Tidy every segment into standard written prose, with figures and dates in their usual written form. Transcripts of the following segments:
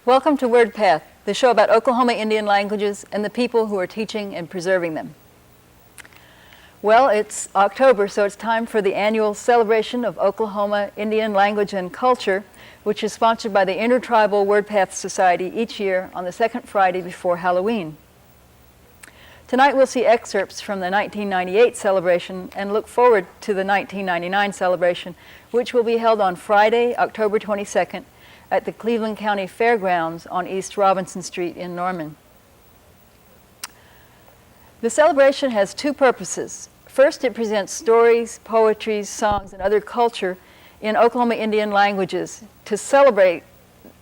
Welcome to Wordpath, the show about Oklahoma Indian languages and the people who are teaching and preserving them. Well, it's October, so it's time for the annual celebration of Oklahoma Indian language and culture, which is sponsored by the Intertribal Wordpath Society each year on the second Friday before Halloween. Tonight we'll see excerpts from the 1998 celebration and look forward to the 1999 celebration, which will be held on Friday, October 22nd, at the Cleveland County Fairgrounds on East Robinson Street in Norman. The celebration has two purposes. First, it presents stories, poetry, songs, and other culture in Oklahoma Indian languages to celebrate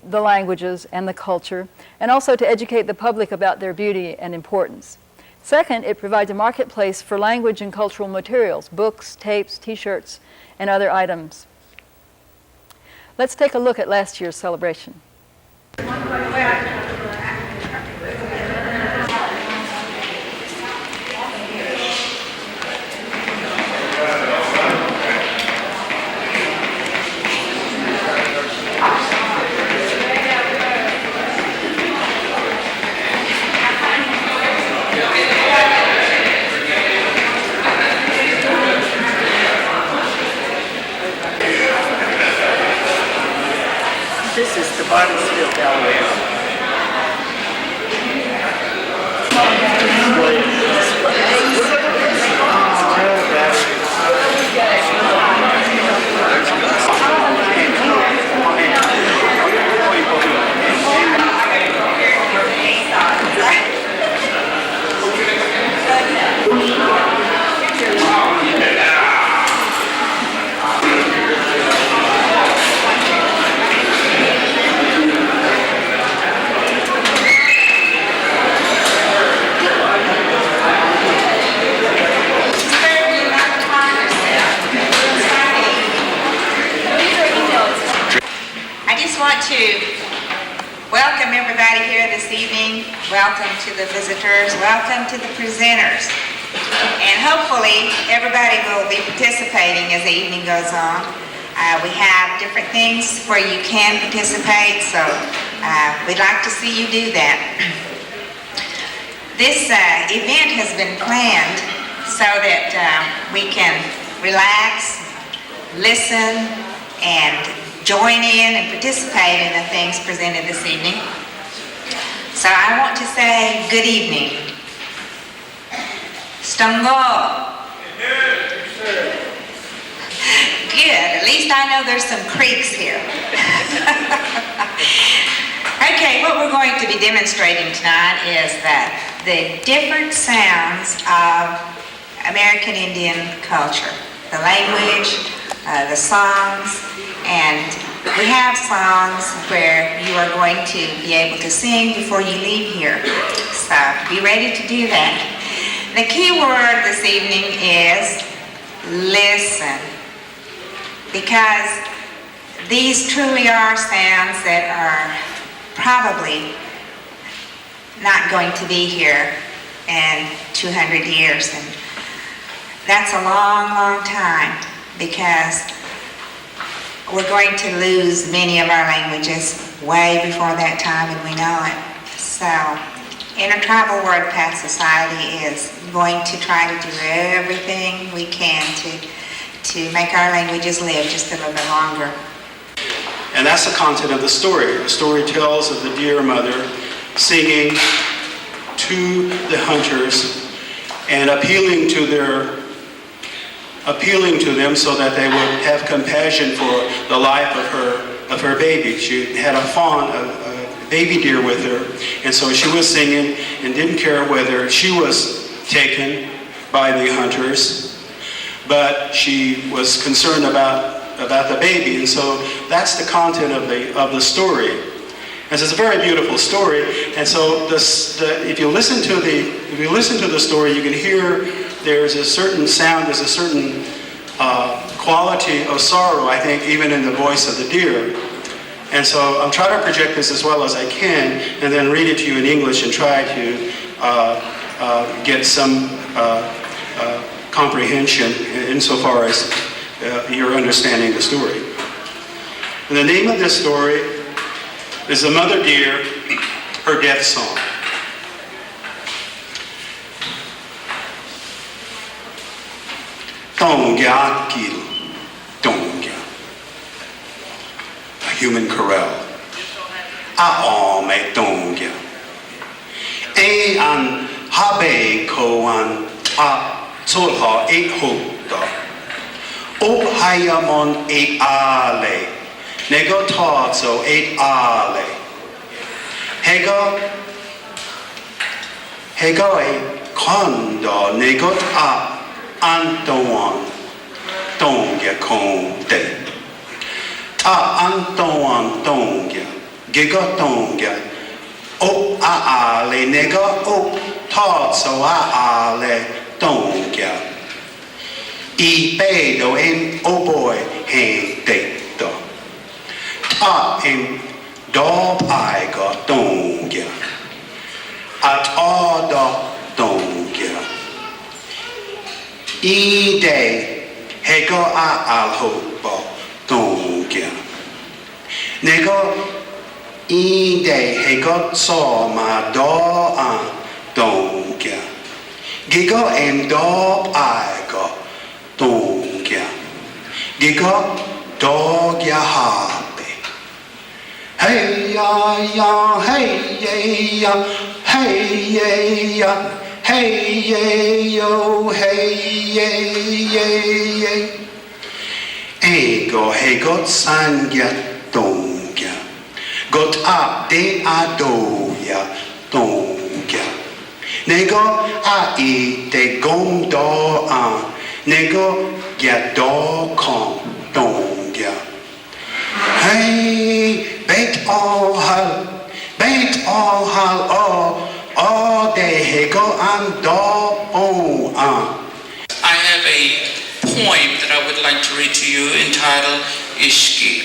the languages and the culture, and also to educate the public about their beauty and importance. Second, it provides a marketplace for language and cultural materials, books, tapes, t-shirts, and other items. Let's take a look at last year's celebration. This is the Bonnetsville Ballet. Welcome everybody here this evening. Welcome to the visitors. Welcome to the presenters. And hopefully everybody will be participating as the evening goes on. We have different things where you can participate, so we'd like to see you do that. This event has been planned so that we can relax, listen, and join in and participate in the things presented this evening. So I want to say good evening. Stungo. Good. At least I know there's some creeks here. Okay, what we're going to be demonstrating tonight is that the different sounds of American Indian culture, the language, the songs, and we have songs where you are going to be able to sing before you leave here. So be ready to do that. The key word this evening is listen, because these truly are sounds that are probably not going to be here in 200 years, and that's a long, long time, because we're going to lose many of our languages way before that time, and we know it. So, Intertribal Wordpath Society is going to try to do everything we can to make our languages live just a little bit longer. And that's the content of the story. The story tells of the deer mother singing to the hunters and appealing to them so that they would have compassion for the life of her baby. She had a fawn, a baby deer with her, and so she was singing and didn't care whether she was taken by the hunters, but she was concerned about the baby, and so that's the content of the story. And so it's a very beautiful story, and so if you listen to the story, you can hear there's a certain sound, there's a certain quality of sorrow, I think, even in the voice of the deer. And so I'm trying to project this as well as I can, and then read it to you in English and try to get some comprehension insofar as you're understanding the story. And the name of this story There's a mother deer, her death song. Tongya kil, tongya. A human corral. Aome tongya. E an habe ko an a solha e hota. O hayamon e ale. Nego tazo e ale. Hego e kondo nego a Antoan tongya konde. Ta Antoan tongya. Giga tongya. O aale nega o tazo aale tongya. I pedo en oboe hen deto. Ta en dob aiga tongya. At ada tongya. Ide hego a alhoba tongya. Nego ide hego so ma do a tongya. Gigo em do aigo tongya. Gigo dogya hape. Hey ya, hey ya, hey ya. Hey, yay, yo, hey, yay, yay, yay. Ego, hey, got sangya, tongya. Got up, de adoya, tongya. Nego, a I, de gom do a. Nego, ya do kom, tongya. Hey, bait all hal, oh. Oh, they go and do I have a poem that I would like to read to you entitled Ishki.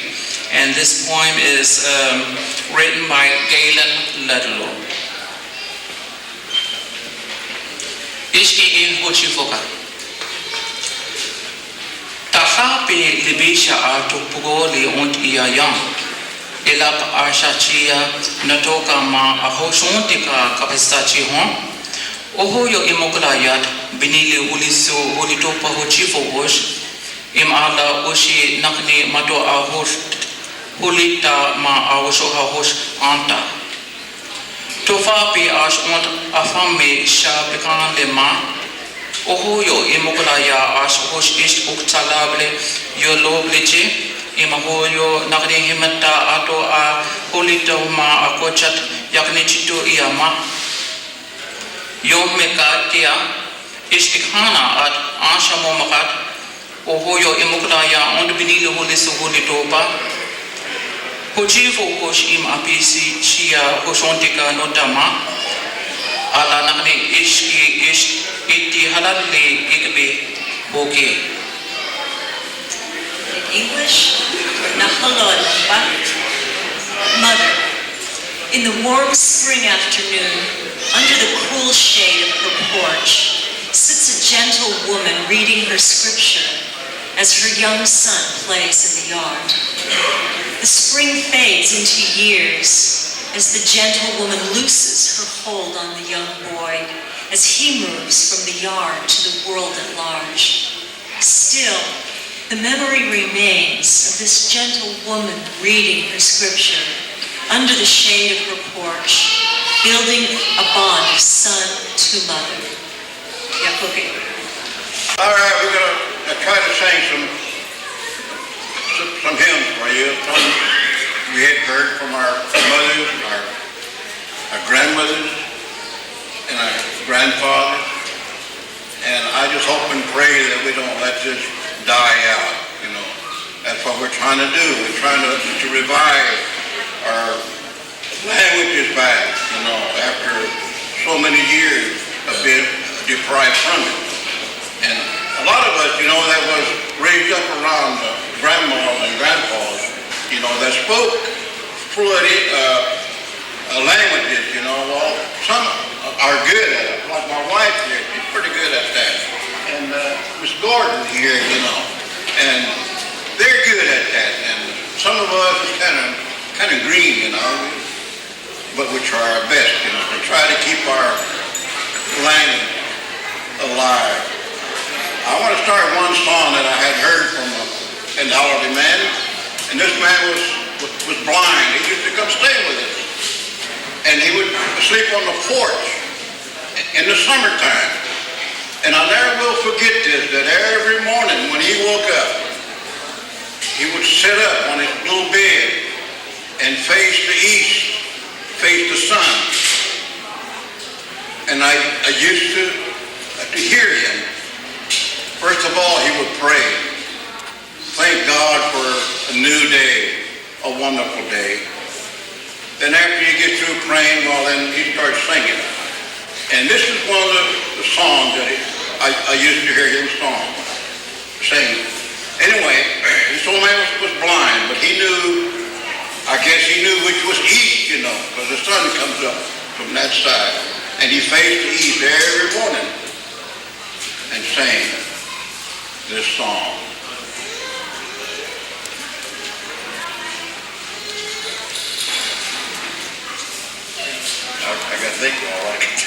And this poem is written by Galen Ludlow. Ishki in Hochifoka. Tahape libisha ato pugoli ont iyayang. Elap Ashachia Natoka ma ahoshontika kapistachi hon. Oho yo imoklayat binili uliso holitopa hochifo hosh. Im ala oshi nakni mato ahosh holita ma ahoshoha hosh anta. Tofa pe ash ont afame sha pekan le ma. Oho yo imoklaya ash hosh ish uktalable yo lobleche. Imahoyo nakring himata ato a holita ma akochat yakni chito iyama yom mekatia istikhana at anshamo makat ohoyo imuklaya ond binilo holiso holitopa hochifo hosh im apisi shia hoshontika notama ala nakni ishki ish iti halalle ikbe boke. English, Nahalolba. Mother, in the warm spring afternoon, under the cool shade of her porch, sits a gentle woman reading her scripture as her young son plays in the yard. The spring fades into years as the gentle woman looses her hold on the young boy as he moves from the yard to the world at large. Still, the memory remains of this gentle woman reading her scripture under the shade of her porch, building a bond of son to mother. Yakoke. All right, we're going to try to sing some hymns for you. Some we had heard from our mothers, our grandmothers, and our grandfathers. And I just hope and pray that we don't let this die out, you know. That's what we're trying to do. We're trying to revive our languages back, you know, after so many years of being deprived from it. And a lot of us, you know, that was raised up around grandmas and grandpas, you know, that spoke fluid languages, you know. Well, some are good at it. Like my wife here, she's pretty good at that. And Miss Gordon here, you know, and they're good at that. And some of us kind kind of green, but we try our best, to try to keep our language alive. I want to start one song that I had heard from an elderly man, and this man was blind. He used to come stay with us, and he would sleep on the porch in the summertime. And I never will forget this, that every morning when he woke up, he would sit up on his blue bed and face the east, face the sun. And I used to hear him. First of all, he would pray. Thank God for a new day, a wonderful day. Then after he gets through praying, well, then he starts singing. And this is one of the songs that I used to hear him sing. Anyway, this old man was blind, but he knew, I guess he knew which was east, because the sun comes up from that side. And he faced the east every morning and sang this song. I got to think all right.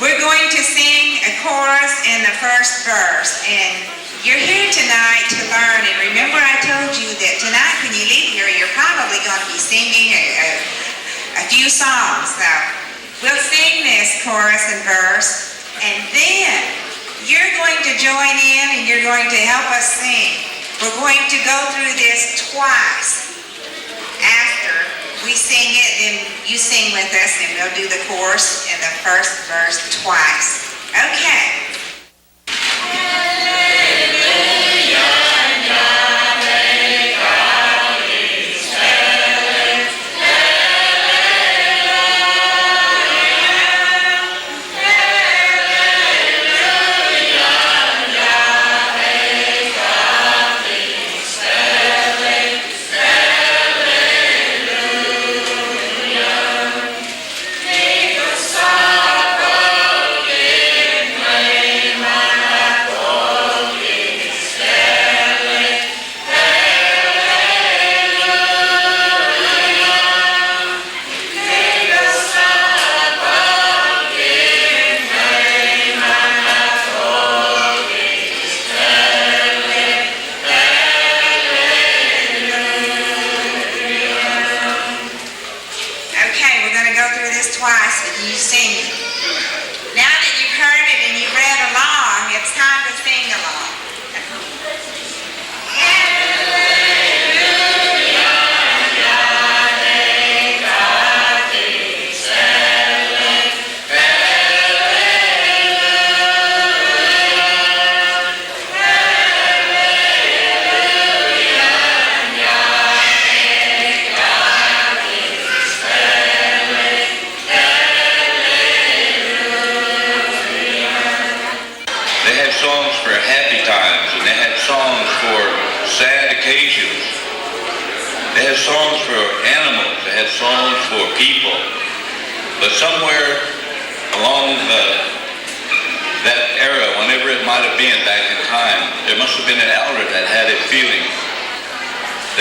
We're going to sing a chorus in the first verse, and you're here tonight to learn. And remember, I told you that tonight when you leave here, you're probably going to be singing a few songs. So we'll sing this chorus and verse, and then you're going to join in and you're going to help us sing. We're going to go through this twice. After we sing it, then you sing with us, and we'll do the chorus in the first verse twice. Okay.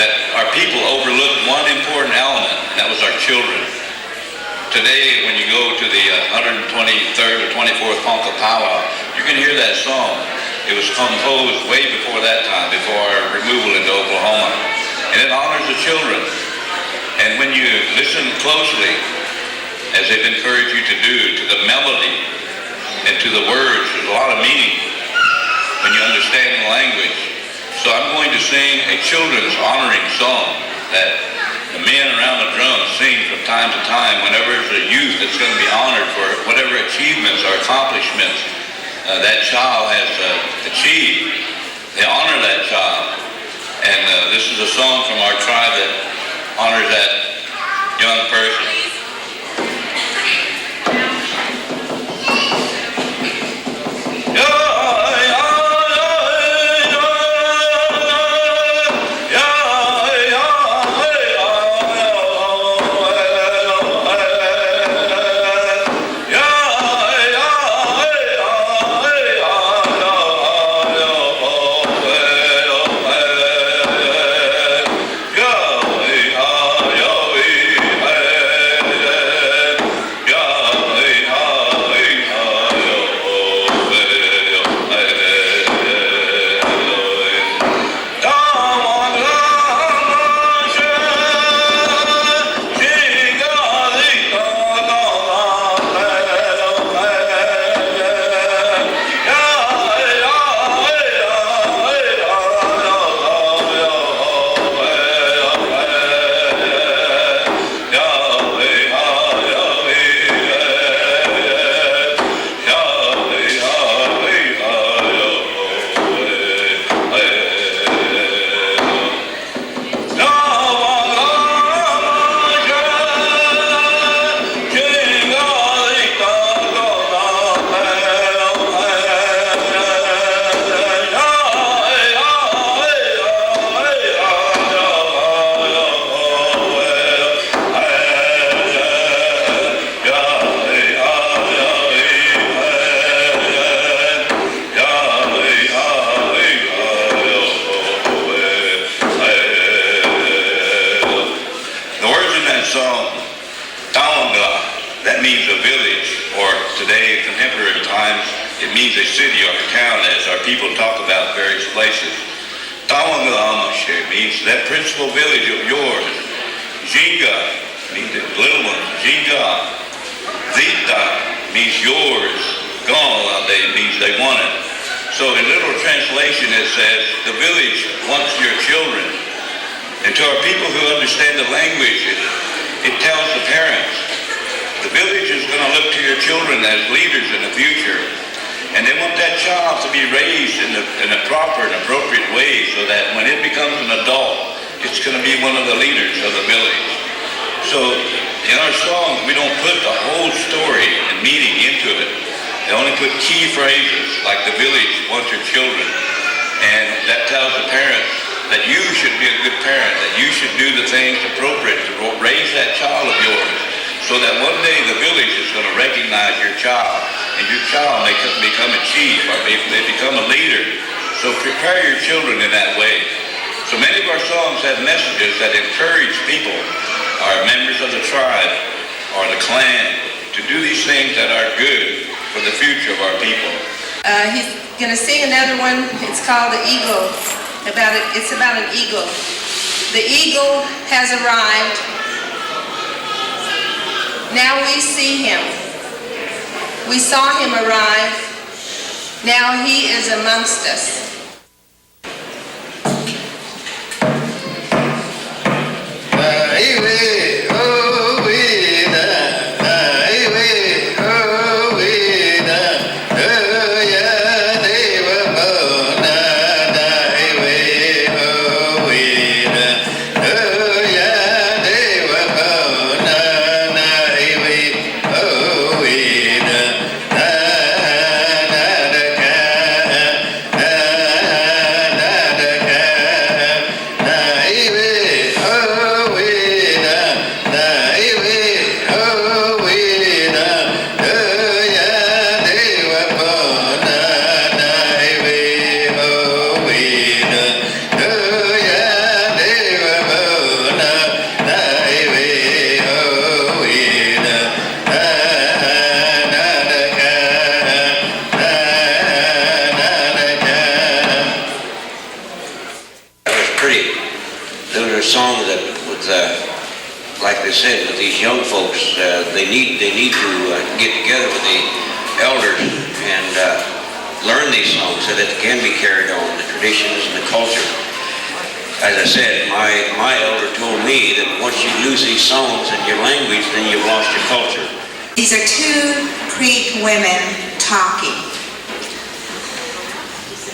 that our people overlooked one important element, and that was our children. Today, when you go to the 123rd or 24th Ponca Powwow, you can hear that song. It was composed way before that time, before our removal into Oklahoma. And it honors the children. And when you listen closely, as they've encouraged you to do, to the melody and to the words, there's a lot of meaning when you understand the language. So I'm going to sing a children's honoring song that the men around the drum sing from time to time whenever there's a youth that's going to be honored for whatever achievements or accomplishments that child has achieved. They honor that child. And this is a song from our tribe that honors that young person. He's going to sing another one. It's called The Eagle. It's about an eagle. The eagle has arrived. Now we see him. We saw him arrive. Now he is amongst us. like they said, with these young folks, they need to get together with the elders and learn these songs so that they can be carried on, the traditions and the culture. As I said, my elder told me that once you lose these songs and your language, then you've lost your culture. These are two Creek women talking.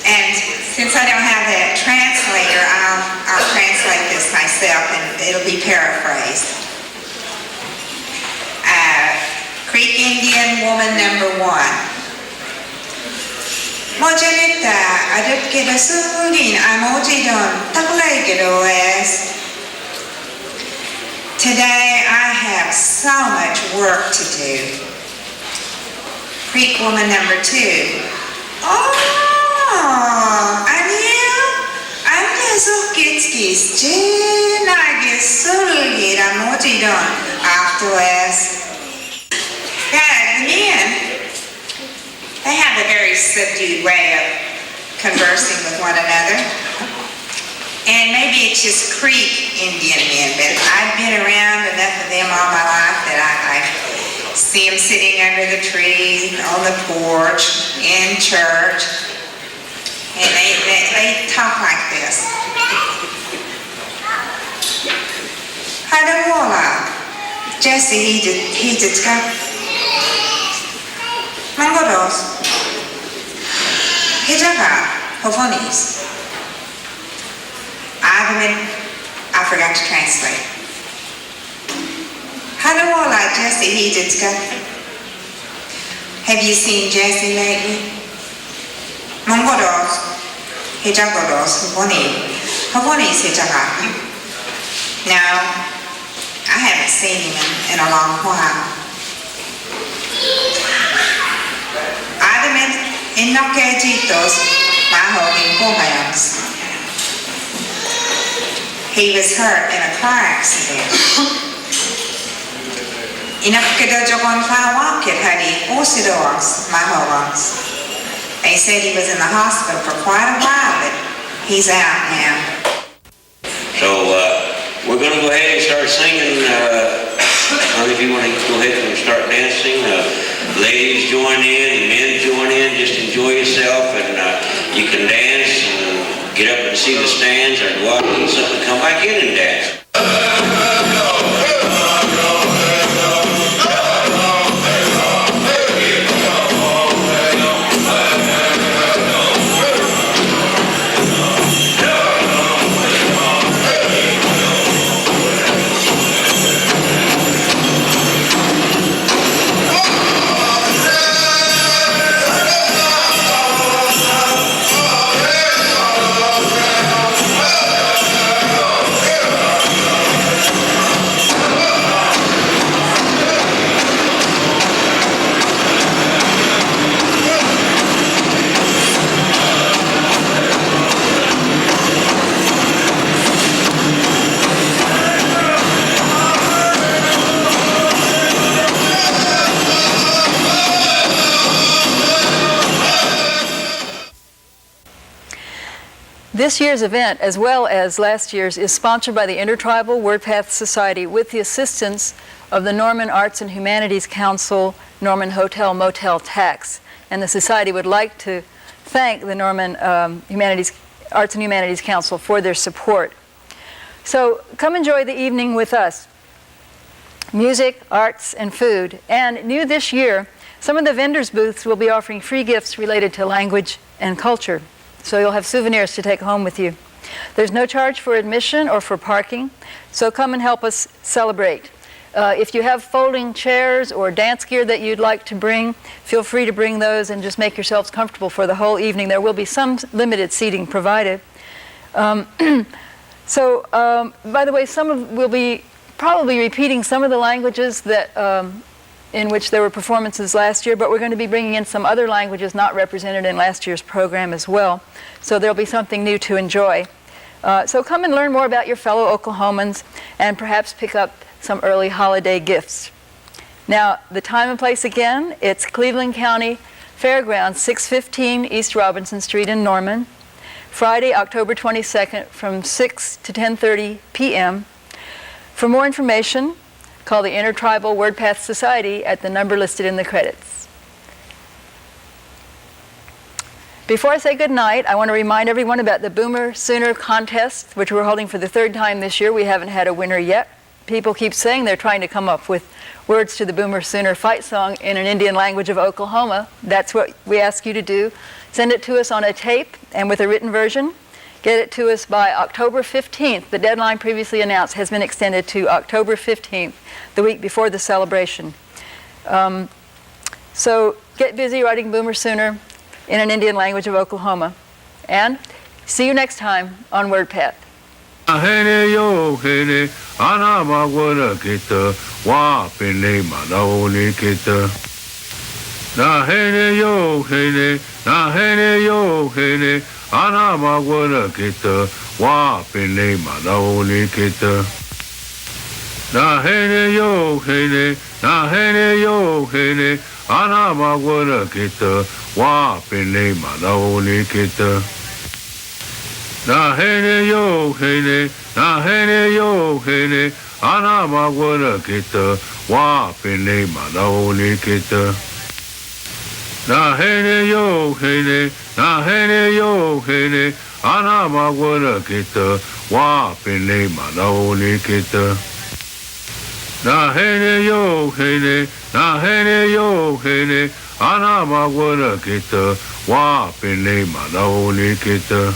And since I don't have that translator, I'll translate this myself and it'll be paraphrased. Creek Indian woman number 1. Mojanita adut kita sugin amojidon taklay gidoes. Today I have so much work to do. Creek woman number 2. Anya sukitskis jenagis sulgid amojidon afterwards. Yeah, the men, they have a very subdued way of conversing with one another. And maybe it's just Creek Indian men, but I've been around enough of them all my life that I see them sitting under the tree, on the porch, in church, and they talk like this. Hadawola, Jesse, he just got Mangodos, Hijaga, Hovonis. I forgot to translate. Hadawola, Jesse, he just got. Have you seen Jesse lately? Mangodos, Hijagodos, Hovonis, Hijaga. No, I haven't seen him in a long while. Adamen inoketitos mahogin pohayans. He was hurt in a car accident. Inokkedojogon fawakit hari osidoas mahogans. They said he was in the hospital for quite a while, but he's out now. So we're going to go ahead and start singing. If you want to go ahead and start dancing, ladies join in, men join in, just enjoy yourself, and you can dance and get up and see the stands or go out and eat something and come back in and dance. This year's event, as well as last year's, is sponsored by the Intertribal Wordpath Society with the assistance of the Norman Arts and Humanities Council, Norman Hotel Motel Tax. And the Society would like to thank the Norman Arts and Humanities Council for their support. So come enjoy the evening with us. Music, arts, and food. And new this year, some of the vendors' booths will be offering free gifts related to language and culture. So you'll have souvenirs to take home with you. There's no charge for admission or for parking, so come and help us celebrate. If you have folding chairs or dance gear that you'd like to bring, feel free to bring those and just make yourselves comfortable for the whole evening. There will be some limited seating provided. By the way, we'll be probably repeating some of the languages that in which there were performances last year, but we're going to be bringing in some other languages not represented in last year's program as well. So there'll be something new to enjoy. So come and learn more about your fellow Oklahomans and perhaps pick up some early holiday gifts. Now, the time and place again, it's Cleveland County Fairgrounds, 615 East Robinson Street in Norman, Friday, October 22nd from 6 to 10:30 p.m. For more information, call the Intertribal Wordpath Society at the number listed in the credits. Before I say goodnight, I want to remind everyone about the Boomer Sooner contest, which we're holding for the third time this year. We haven't had a winner yet. People keep saying they're trying to come up with words to the Boomer Sooner fight song in an Indian language of Oklahoma. That's what we ask you to do. Send it to us on a tape and with a written version. Get it to us by October 15th. The deadline previously announced has been extended to October 15th, the week before the celebration. So get busy writing Boomer Sooner in an Indian language of Oklahoma. And see you next time on Wordpath. Hene yo hene ana magwana kita wa pene manaoni kita na hene yo hene ana magwana kita wa pene manaoni kita na hene yo hene ana magwana kita wa pene manaoni kita na hene yo hene ana magwana kita wa pene manaoni kita na hene yo hene ana magwana kita wa pene manaoni kita na hene yo hene ana magwana kita wa pene manaoni kita